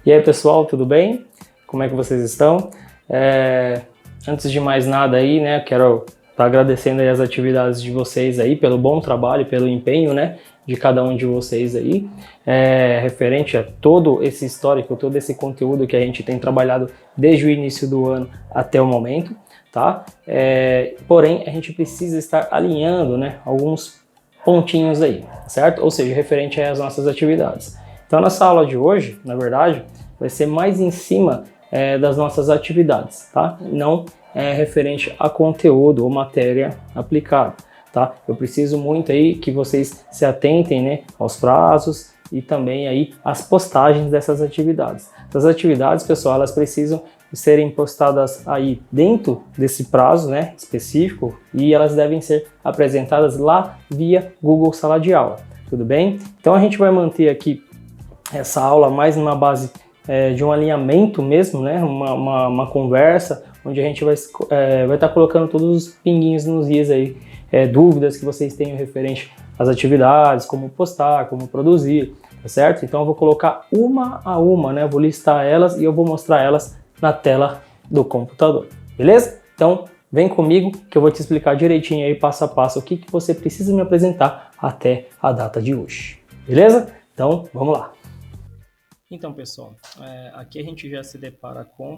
E aí pessoal, tudo bem? Como é que vocês estão? Antes de mais nada aí, né, quero estar agradecendo aí as atividades de vocês aí, pelo bom trabalho, pelo empenho, né, de cada um de vocês aí, referente a todo esse histórico, todo esse conteúdo que a gente tem trabalhado desde o início do ano até o momento, tá? Porém, a gente precisa estar alinhando, né, alguns pontinhos aí, certo? Ou seja, referente às nossas atividades. Então, nessa aula de hoje, na verdade, vai ser mais em cima das nossas atividades, tá? Não referente a conteúdo ou matéria aplicada, tá? Eu preciso muito aí que vocês se atentem, né, aos prazos e também aí às postagens dessas atividades. Essas atividades, pessoal, elas precisam serem postadas aí dentro desse prazo, né, específico, e elas devem ser apresentadas lá via Google Sala de Aula, tudo bem? Então a gente vai manter aqui essa aula mais numa base de um alinhamento mesmo, né? Uma conversa, onde a gente vai estar colocando todos os pinguinhos nos is aí, dúvidas que vocês tenham referente às atividades, como postar, como produzir, tá certo? Então eu vou colocar uma a uma, né? Vou listar elas e eu vou mostrar elas na tela do computador, beleza? Então vem comigo que eu vou te explicar direitinho aí, passo a passo, o que você precisa me apresentar até a data de hoje, beleza? Então vamos lá. Então, pessoal, aqui a gente já se depara com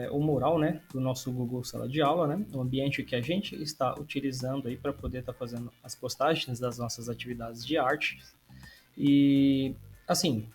o mural, né, do nosso Google Sala de Aula, né, o ambiente que a gente está utilizando aí para poder estar fazendo as postagens das nossas atividades de arte. E, assim,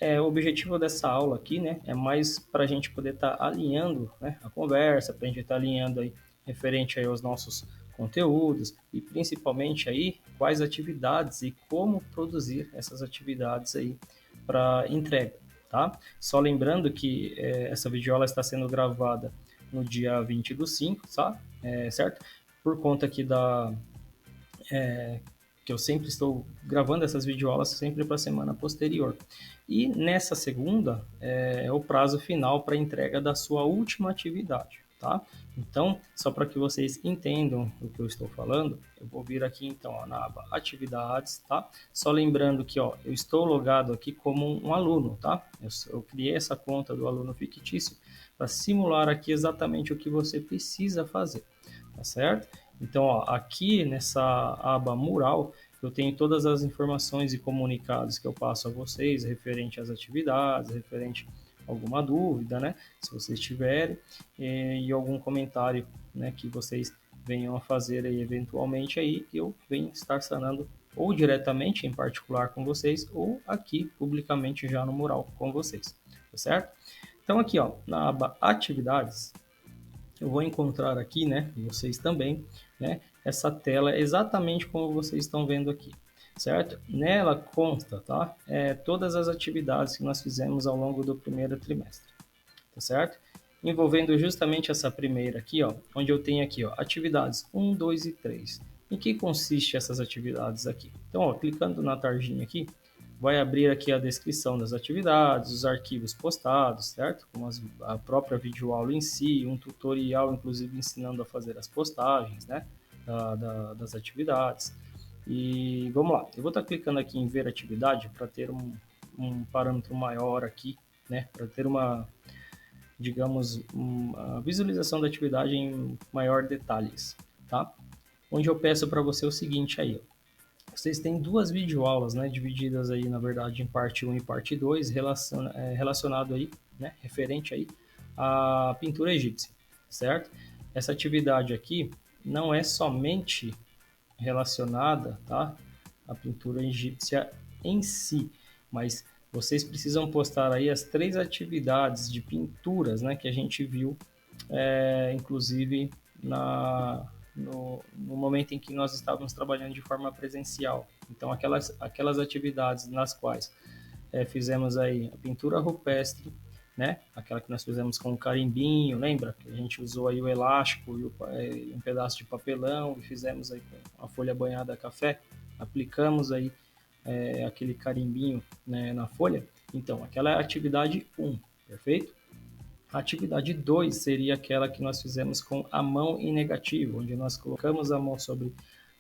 o objetivo dessa aula aqui, né, é mais para a gente poder estar alinhando, né, a conversa, para a gente estar alinhando aí referente aí aos nossos conteúdos e principalmente aí quais atividades e como produzir essas atividades aí para entrega, tá? Só lembrando que essa videoaula está sendo gravada no dia 20/5, tá? Certo? Por conta aqui que eu sempre estou gravando essas videoaulas sempre para a semana posterior. E nessa segunda é o prazo final para entrega da sua última atividade, tá? Então, só para que vocês entendam o que eu estou falando, eu vou vir aqui então ó, na aba Atividades, tá? Só lembrando que ó, eu estou logado aqui como um aluno, tá? Eu criei essa conta do aluno fictício para simular aqui exatamente o que você precisa fazer, tá certo? Então, ó, aqui nessa aba Mural, eu tenho todas as informações e comunicados que eu passo a vocês referente às atividades, referente a alguma dúvida, né? Se vocês tiverem, e algum comentário, né, que vocês venham a fazer aí eventualmente aí, eu venho estar sanando ou diretamente em particular com vocês ou aqui publicamente já no mural com vocês, tá certo? Então aqui, ó, na aba Atividades, eu vou encontrar aqui, né, vocês também, né, essa tela exatamente como vocês estão vendo aqui, certo? Nela consta, tá, todas as atividades que nós fizemos ao longo do primeiro trimestre, tá certo? Envolvendo justamente essa primeira aqui, ó, onde eu tenho aqui, ó, atividades 1, 2 e 3. Em que consiste essas atividades aqui? Então, ó, clicando na tarjinha aqui, vai abrir aqui a descrição das atividades, os arquivos postados, certo? Como a própria videoaula em si, um tutorial, inclusive, ensinando a fazer as postagens, né? Das atividades. E vamos lá, eu vou estar clicando aqui em ver atividade para ter um parâmetro maior aqui, né? Para ter digamos, uma visualização da atividade em maior detalhes, tá? Onde eu peço para você o seguinte aí, ó. Vocês têm duas videoaulas, né, divididas aí, na verdade, em parte 1 e parte 2, relacionado aí, né, referente aí à pintura egípcia, certo? Essa atividade aqui não é somente relacionada, tá, à pintura egípcia em si, mas vocês precisam postar aí as 3 atividades de pinturas, né, que a gente viu, inclusive no momento em que nós estávamos trabalhando de forma presencial. Então, aquelas atividades nas quais fizemos aí a pintura rupestre, né? Aquela que nós fizemos com o carimbinho, lembra? Que a gente usou aí o elástico e um pedaço de papelão e fizemos aí com a folha banhada a café, aplicamos aí aquele carimbinho, né, na folha. Então, aquela é a atividade 1, perfeito? A atividade 2 seria aquela que nós fizemos com a mão em negativo, onde nós colocamos a mão sobre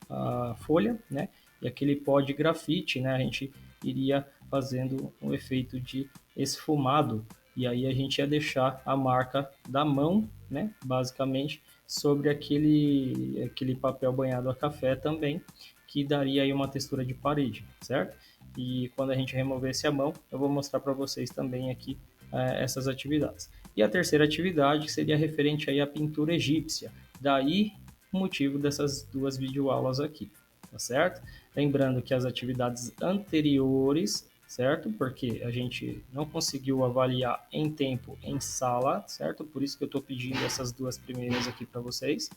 a folha, né? E aquele pó de grafite, né? A gente iria fazendo um efeito de esfumado, e aí a gente ia deixar a marca da mão, né, basicamente, sobre aquele papel banhado a café também, que daria aí uma textura de parede, certo? E quando a gente removesse a mão, eu vou mostrar para vocês também aqui essas atividades. E a terceira atividade seria referente aí à pintura egípcia. Daí o motivo dessas duas videoaulas aqui, tá certo? Lembrando que as atividades anteriores, certo? Porque a gente não conseguiu avaliar em tempo em sala, certo? Por isso que eu estou pedindo essas duas primeiras aqui para vocês.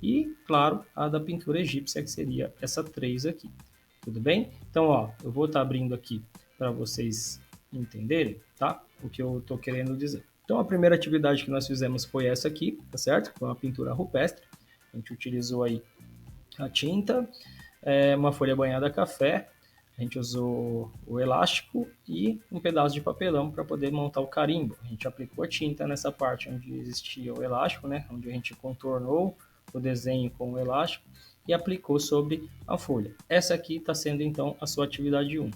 E, claro, a da pintura egípcia, que seria essa 3 aqui. Tudo bem? Então, ó, eu vou estar abrindo aqui para vocês entenderem, tá? O que eu estou querendo dizer. Então, a primeira atividade que nós fizemos foi essa aqui, tá certo? Foi uma pintura rupestre. A gente utilizou aí a tinta, uma folha banhada a café, a gente usou o elástico e um pedaço de papelão para poder montar o carimbo. A gente aplicou a tinta nessa parte onde existia o elástico, né? Onde a gente contornou o desenho com o elástico e aplicou sobre a folha. Essa aqui está sendo então a sua atividade 1.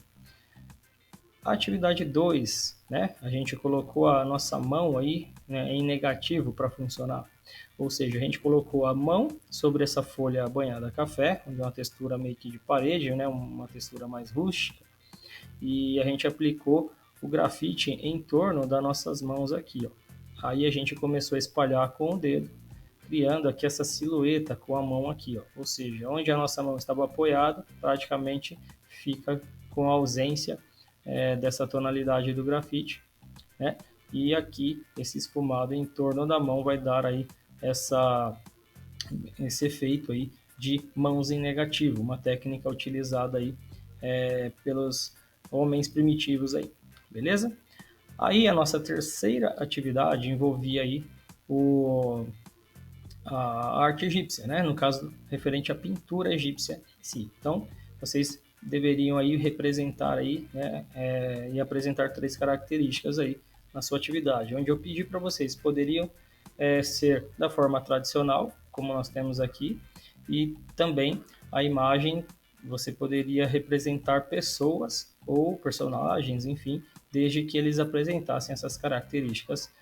A atividade 2, né, a gente colocou a nossa mão aí, né, em negativo para funcionar. Ou seja, a gente colocou a mão sobre essa folha banhada a café, onde é uma textura meio que de parede, né, uma textura mais rústica, e a gente aplicou o grafite em torno das nossas mãos aqui, ó. Aí a gente começou a espalhar com o dedo, criando aqui essa silhueta com a mão aqui, ó. Ou seja, onde a nossa mão estava apoiada, praticamente fica com a ausência dessa tonalidade do grafite, né? E aqui esse esfumado em torno da mão vai dar aí esse efeito aí de mãos em negativo, uma técnica utilizada aí pelos homens primitivos aí, beleza? Aí a nossa terceira atividade envolvia aí a arte egípcia, né? No caso, referente à pintura egípcia em si. Então, vocês deveriam aí representar aí, né, e apresentar 3 características aí na sua atividade, onde eu pedi para vocês poderiam ser da forma tradicional, como nós temos aqui, e também a imagem você poderia representar pessoas ou personagens, enfim, desde que eles apresentassem essas características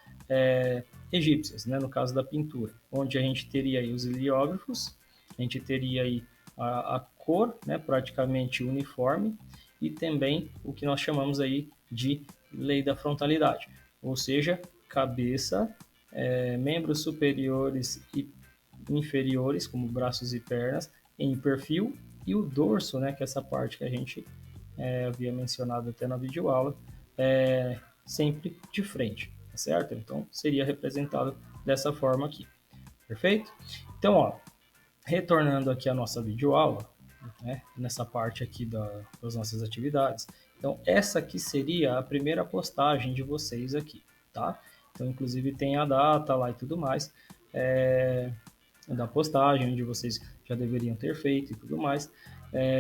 egípcias, né, no caso da pintura, onde a gente teria aí os heliógrafos, a gente teria aí a cor, né, praticamente uniforme, e também o que nós chamamos aí de lei da frontalidade, ou seja, cabeça, membros superiores e inferiores, como braços e pernas, em perfil, e o dorso, né, que é essa parte que a gente havia mencionado até na videoaula, sempre de frente, tá certo? Então, seria representado dessa forma aqui, perfeito? Então, ó, retornando aqui à nossa videoaula, né, nessa parte aqui das nossas atividades, então essa aqui seria a primeira postagem de vocês aqui, tá? Então, inclusive tem a data lá e tudo mais, da postagem, onde vocês já deveriam ter feito e tudo mais.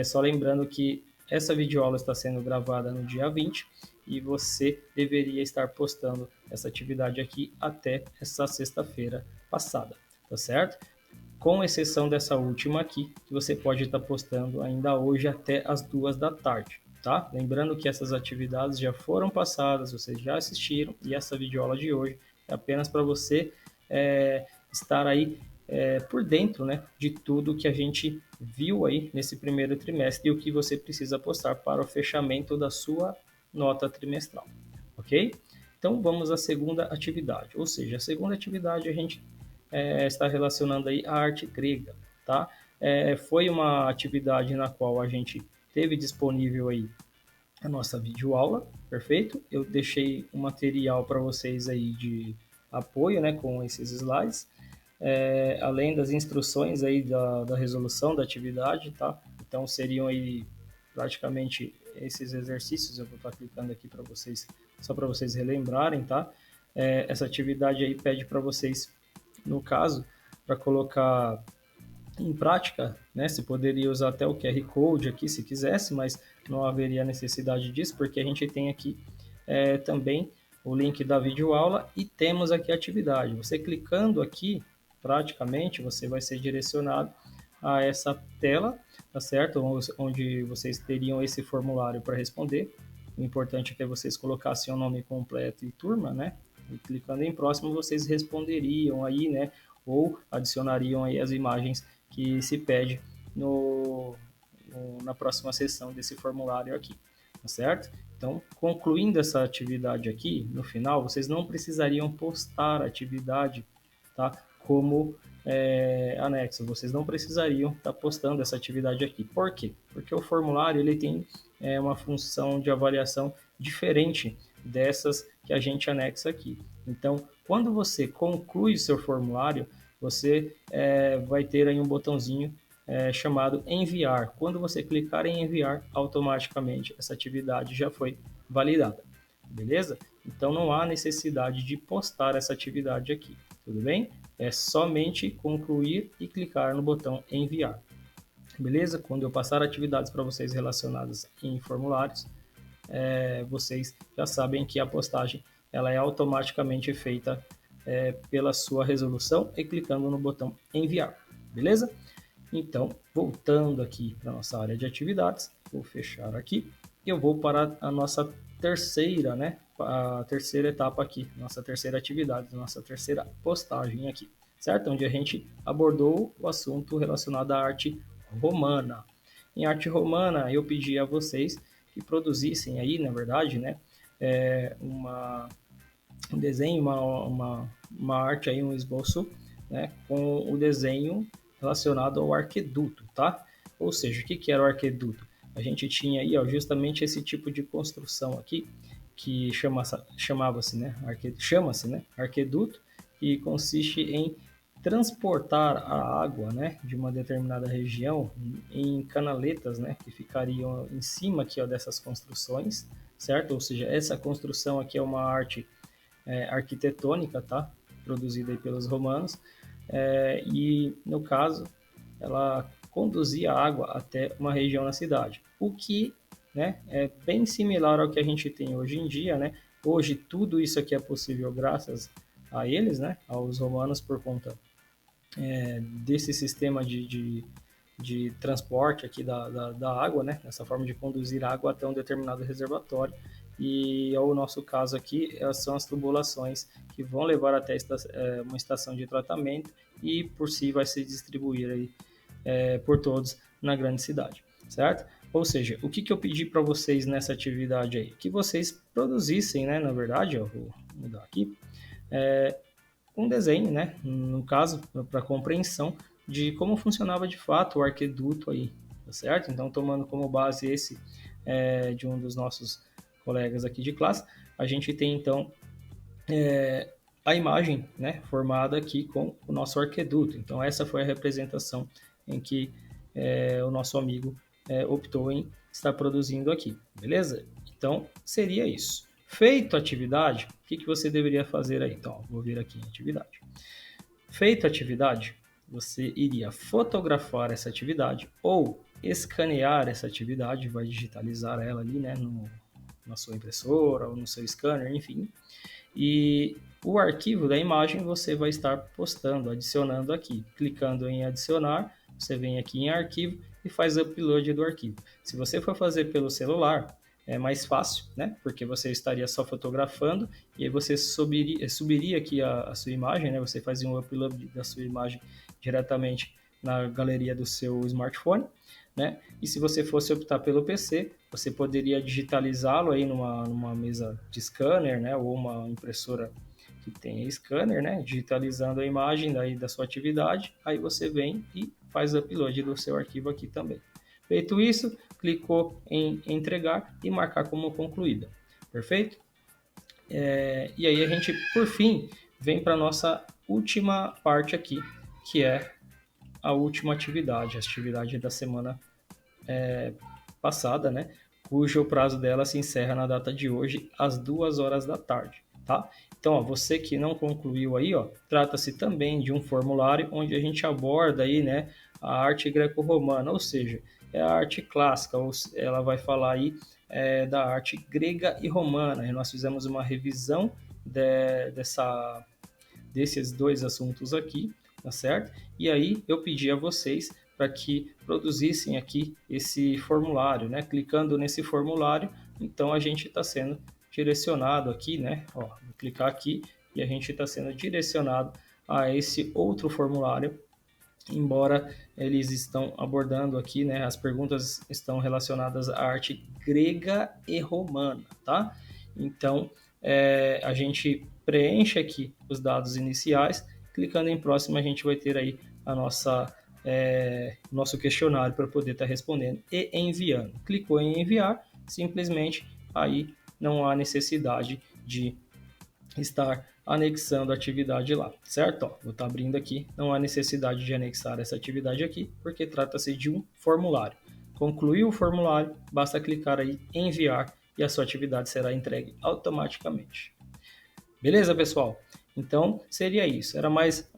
Só lembrando que essa videoaula está sendo gravada no dia 20 e você deveria estar postando essa atividade aqui até essa sexta-feira passada, tá certo? Com exceção dessa última aqui, que você pode estar postando ainda hoje até as 2 da tarde, tá? Lembrando que essas atividades já foram passadas, vocês já assistiram, e essa videoaula de hoje é apenas para você estar aí por dentro, né, de tudo que a gente viu aí nesse primeiro trimestre e o que você precisa postar para o fechamento da sua nota trimestral, ok? Então vamos à segunda atividade, ou seja, a segunda atividade a gente está relacionando aí a arte grega, tá? Foi uma atividade na qual a gente teve disponível aí a nossa videoaula, perfeito? Eu deixei um material para vocês aí de apoio, né, com esses slides, além das instruções aí da resolução da atividade, tá? Então seriam aí praticamente esses exercícios, eu vou estar clicando aqui para vocês, só para vocês relembrarem, tá? Essa atividade aí pede para vocês, no caso, para colocar em prática, né, se poderia usar até o QR Code aqui se quisesse, mas não haveria necessidade disso, porque a gente tem aqui também o link da videoaula e temos aqui a atividade. Você clicando aqui, praticamente, você vai ser direcionado a essa tela, tá certo? Onde vocês teriam esse formulário para responder. O importante é que vocês colocassem o nome completo e turma, né? E clicando em próximo, vocês responderiam aí, né? Ou adicionariam aí as imagens que se pede na próxima sessão desse formulário aqui, tá certo? Então, concluindo essa atividade aqui, no final, vocês não precisariam postar a atividade, tá? Como anexo, vocês não precisariam estar postando essa atividade aqui. Por quê? Porque o formulário ele tem uma função de avaliação diferente dessas que a gente anexa aqui. Então, quando você conclui o seu formulário, você vai ter aí um botãozinho chamado enviar. Quando você clicar em enviar, automaticamente essa atividade já foi validada. Beleza? Então não há necessidade de postar essa atividade aqui. Tudo bem? É somente concluir e clicar no botão enviar. Beleza? Quando eu passar atividades para vocês relacionadas em formulários, vocês já sabem que a postagem ela é automaticamente feita pela sua resolução e clicando no botão enviar. Beleza? Então, voltando aqui para a nossa área de atividades, vou fechar aqui e eu vou para a nossa terceira, né? A terceira etapa aqui, nossa terceira atividade, nossa terceira postagem aqui, certo? Onde a gente abordou o assunto relacionado à arte romana. Em arte romana, eu pedi a vocês que produzissem aí, na verdade, né? Um desenho, uma arte aí, um esboço, né? Com o desenho relacionado ao arqueduto, tá? Ou seja, o que era o arqueduto? A gente tinha aí, ó, justamente esse tipo de construção aqui, que chamava-se, né? Chama-se, né? Arqueduto, e consiste em transportar a água, né, de uma determinada região em canaletas, né, que ficariam em cima aqui, ó, dessas construções, certo? Ou seja, essa construção aqui é uma arte arquitetônica, tá? Produzida aí pelos romanos, e no caso ela conduzia água até uma região na cidade, o que, né, é bem similar ao que a gente tem hoje em dia, né? Hoje tudo isso aqui é possível graças a eles, né, aos romanos, por conta desse sistema de transporte aqui da água, né? Essa forma de conduzir água até um determinado reservatório. E o nosso caso aqui são as tubulações que vão levar até uma estação de tratamento e por si vai se distribuir aí, por todos na grande cidade, certo? Ou seja, o que eu pedi para vocês nessa atividade aí? Que vocês produzissem, né? Na verdade, eu vou mudar aqui, um desenho, né? No caso, para compreensão de como funcionava de fato o arqueduto aí, tá certo? Então, tomando como base esse de um dos nossos colegas aqui de classe, a gente tem então a imagem, né, formada aqui com o nosso arqueduto. Então, essa foi a representação em que o nosso amigo optou em estar produzindo aqui, beleza? Então, seria isso. Feito a atividade, o que você deveria fazer aí? Então, vou vir aqui em atividade. Feito a atividade, você iria fotografar essa atividade ou escanear essa atividade, vai digitalizar ela ali, né, na sua impressora ou no seu scanner, enfim. E o arquivo da imagem você vai estar postando, adicionando aqui. Clicando em adicionar, você vem aqui em arquivo e faz upload do arquivo. Se você for fazer pelo celular, é mais fácil, né? Porque você estaria só fotografando e aí você subiria aqui a sua imagem, né? Você fazia um upload da sua imagem diretamente na galeria do seu smartphone, né? E se você fosse optar pelo PC, você poderia digitalizá-lo aí numa mesa de scanner, né? Ou uma impressora que tenha scanner, né? Digitalizando a imagem daí da sua atividade, aí você vem e faz o upload do seu arquivo aqui também. Feito isso, clicou em entregar e marcar como concluída. Perfeito? E aí a gente, por fim, vem para a nossa última parte aqui, que é a última atividade, a atividade da semana passada, né? Cujo prazo dela se encerra na data de hoje, às 2 horas da tarde, tá? Então, ó, você que não concluiu aí, ó, trata-se também de um formulário onde a gente aborda aí, né, a arte greco-romana, ou seja, é a arte clássica, ou ela vai falar aí da arte grega e romana. E nós fizemos uma revisão desses dois assuntos aqui, tá certo? E aí eu pedi a vocês para que produzissem aqui esse formulário, né? Clicando nesse formulário, então a gente está sendo direcionado aqui, né? Ó, vou clicar aqui e a gente está sendo direcionado a esse outro formulário, embora eles estão abordando aqui, né? As perguntas estão relacionadas à arte grega e romana, tá? Então, a gente preenche aqui os dados iniciais, clicando em próximo a gente vai ter aí a nosso questionário para poder estar respondendo e enviando. Clicou em enviar, simplesmente aí não há necessidade de estar anexando a atividade lá, certo? Ó, vou estar abrindo aqui, não há necessidade de anexar essa atividade aqui, porque trata-se de um formulário. Concluiu o formulário, basta clicar aí em enviar e a sua atividade será entregue automaticamente. Beleza, pessoal? Então, seria isso. Era mais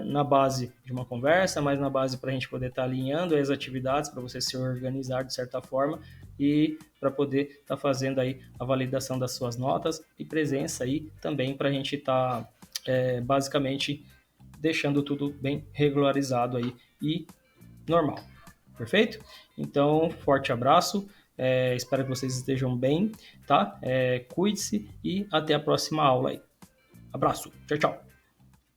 na base de uma conversa, mais na base para a gente poder estar alinhando as atividades, para você se organizar de certa forma e para poder estar fazendo aí a validação das suas notas e presença aí também para a gente estar basicamente deixando tudo bem regularizado aí e normal. Perfeito? Então, forte abraço. Espero que vocês estejam bem, tá? Cuide-se e até a próxima aula aí. Abraço. Tchau, tchau.